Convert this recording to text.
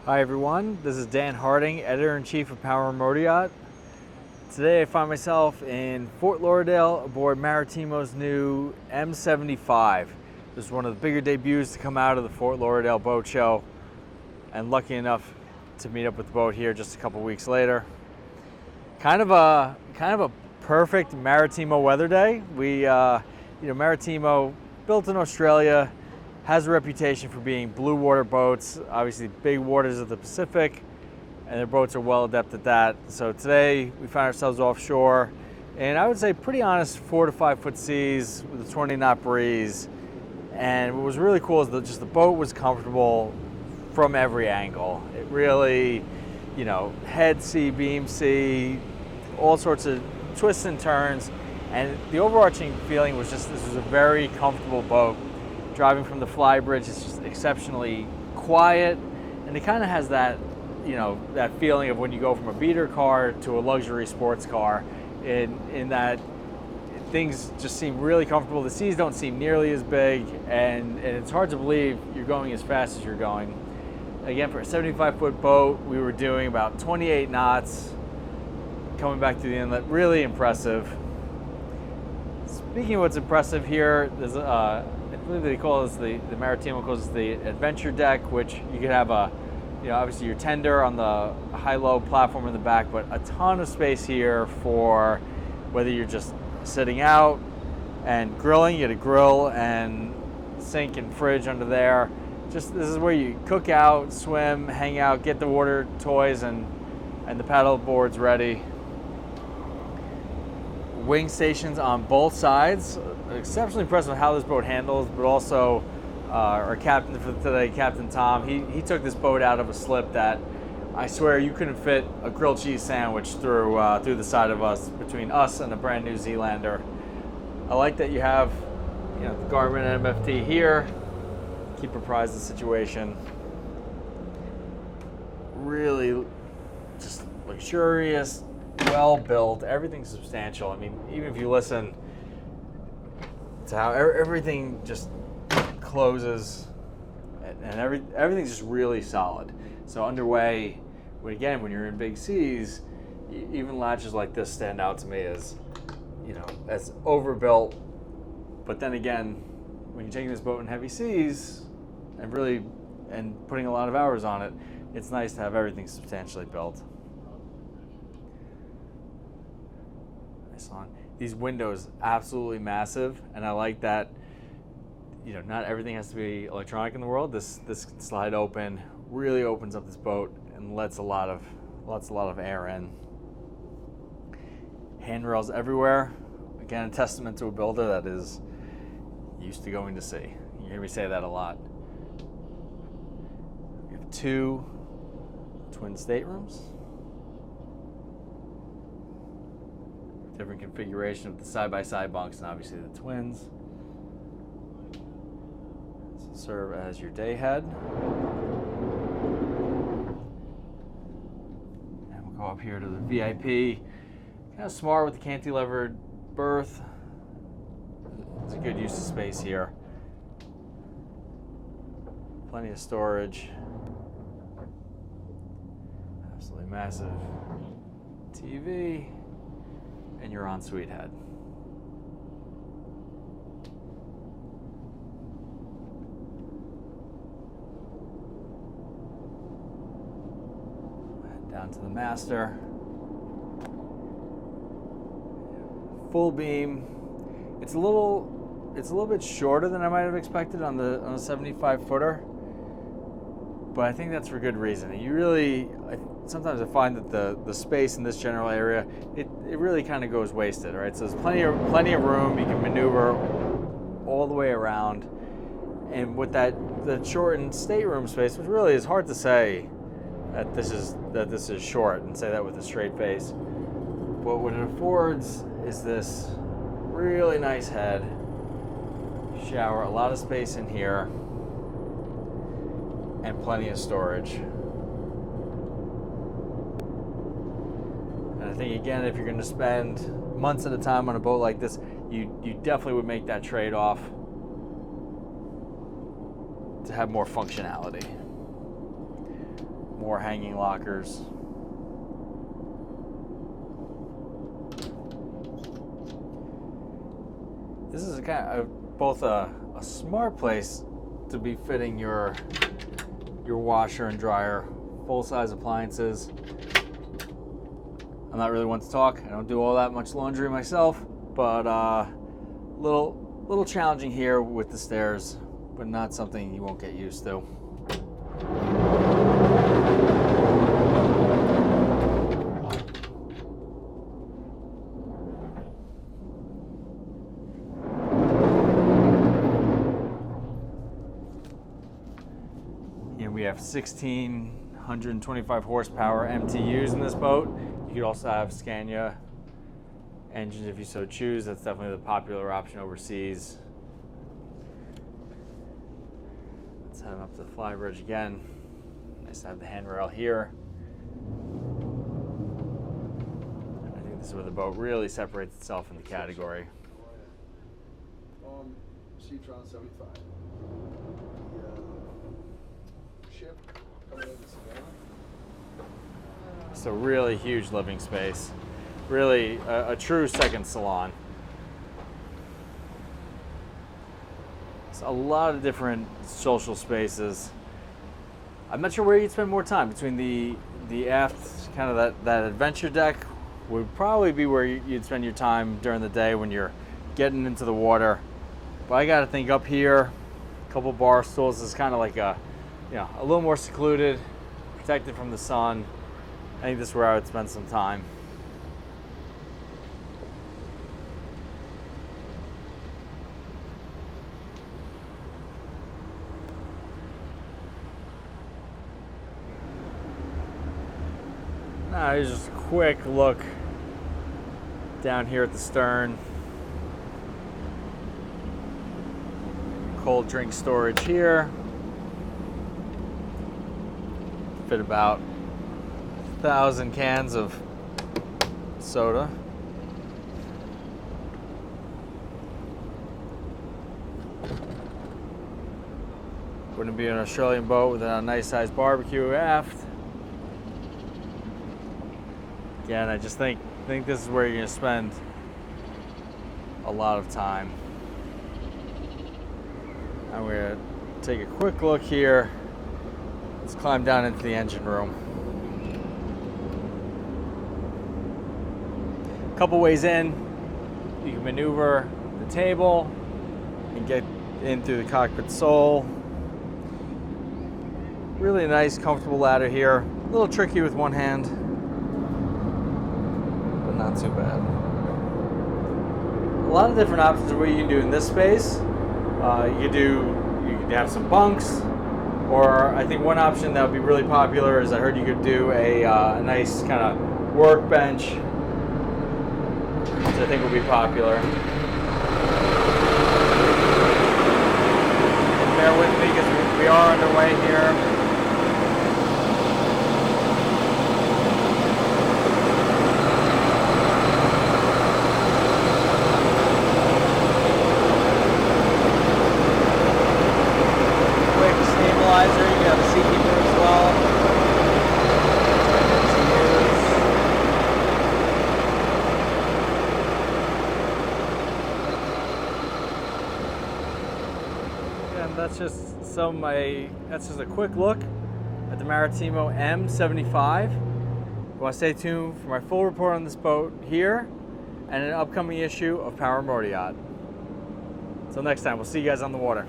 Hi everyone, this is Dan Harding, Editor-in-Chief of Motoryacht. Today I find myself in Fort Lauderdale aboard Maritimo's new M75. This is one of the bigger debuts to come out of the Fort Lauderdale boat show, and lucky enough to meet up with the boat here just a couple weeks later. Kind of a perfect Maritimo weather day. Maritimo, built in Australia, has a reputation for being blue water boats, obviously big waters of the Pacific, and their boats are well adept at that. So today we found ourselves offshore, and I would say pretty honest 4 to 5 foot seas with a 20 knot breeze. And what was really cool is that just the boat was comfortable from every angle. It really, head sea, beam sea, all sorts of twists and turns. And the overarching feeling was just, this was a very comfortable boat. Driving from the Flybridge, it's just exceptionally quiet, and it kind of has that, that feeling of when you go from a beater car to a luxury sports car, in that things just seem really comfortable. The seas don't seem nearly as big, and it's hard to believe you're going as fast as you're going. Again, for a 75-foot boat, we were doing about 28 knots coming back to the inlet. Really impressive. Speaking of what's impressive here, there's I believe they call this the Maritimo calls it the adventure deck, which you could have obviously your tender on the high-low platform in the back, but a ton of space here for whether you're just sitting out and grilling. You get a grill and sink and fridge under there. This is where you cook out, swim, hang out, get the water toys and the paddle boards ready. Wing stations on both sides. Exceptionally impressed with how this boat handles, but also our captain for today, Captain Tom, he took this boat out of a slip that I swear you couldn't fit a grilled cheese sandwich through the side of us, between us and a brand New Zealander. I like that you have the Garmin MFT here. Keep apprised of the situation. Really just luxurious, well built, everything's substantial. I mean, even if you listen to how everything just closes, and everything's just really solid. So underway, when you're in big seas, even latches like this stand out to me as as overbuilt. But then again, when you're taking this boat in heavy seas and putting a lot of hours on it, it's nice to have everything substantially built. Nice on. These windows, absolutely massive, and I like that. Not everything has to be electronic in the world. This can slide open, really opens up this boat and lets a lot of air in. Handrails everywhere. Again, a testament to a builder that is used to going to sea. You hear me say that a lot. We have 2 twin staterooms. Different configuration of the side-by-side bunks and obviously the twins. This will serve as your day head. And we'll go up here to the VIP. Kind of smart with the cantilevered berth. It's a good use of space here. Plenty of storage. Absolutely massive TV. And your ensuite head. Head down to the master. Full beam. It's a little bit shorter than I might have expected on the 75-footer, but I think that's for good reason. Sometimes I find that the space in this general area, it really kind of goes wasted, right? So there's plenty of room. You can maneuver all the way around, and with the shortened stateroom space, which really is hard to say that this is short and say that with a straight face. But what it affords is this really nice head, shower, a lot of space in here, and plenty of storage. And I think, again, if you're going to spend months at a time on a boat like this, you definitely would make that trade-off to have more functionality. more hanging lockers. This is kind of both a smart place to be fitting your washer and dryer, full-size appliances. I'm not really one to talk. I don't do all that much laundry myself, but little challenging here with the stairs, but not something you won't get used to. Here we have 1,625 horsepower MTUs in this boat. You could also have Scania engines if you so choose. That's definitely the popular option overseas. Let's head up to the Flybridge again. Nice to have the handrail here. I think this is where the boat really separates itself in the category. C-Tron 75. The ship coming into Savannah. So really huge living space. Really a true second salon. It's a lot of different social spaces. I'm not sure where you'd spend more time. Between the aft, kind of that adventure deck would probably be where you'd spend your time during the day when you're getting into the water. But I gotta think up here, a couple bar stools is kind of like a little more secluded, protected from the sun. I think this is where I would spend some time. Now here's just a quick look down here at the stern. Cold drink storage here. Fit about 1,000 cans of soda. Wouldn't be an Australian boat without a nice sized barbecue aft. Again, I just think this is where you're gonna spend a lot of time. I'm gonna take a quick look here. Let's climb down into the engine room. A couple ways in, you can maneuver the table and get in through the cockpit sole. Really nice, comfortable ladder here. A little tricky with one hand, but not too bad. A lot of different options of what you can do in this space. You could have some bunks, or I think one option that would be really popular is I heard you could do a nice kind of workbench, which I think will be popular. And bear with me because we are underway here. You can have a seatkeeper as well. And that's just a quick look at the Maritimo M75. You want to stay tuned for my full report on this boat here and an upcoming issue of Motoryacht. Until next time, we'll see you guys on the water.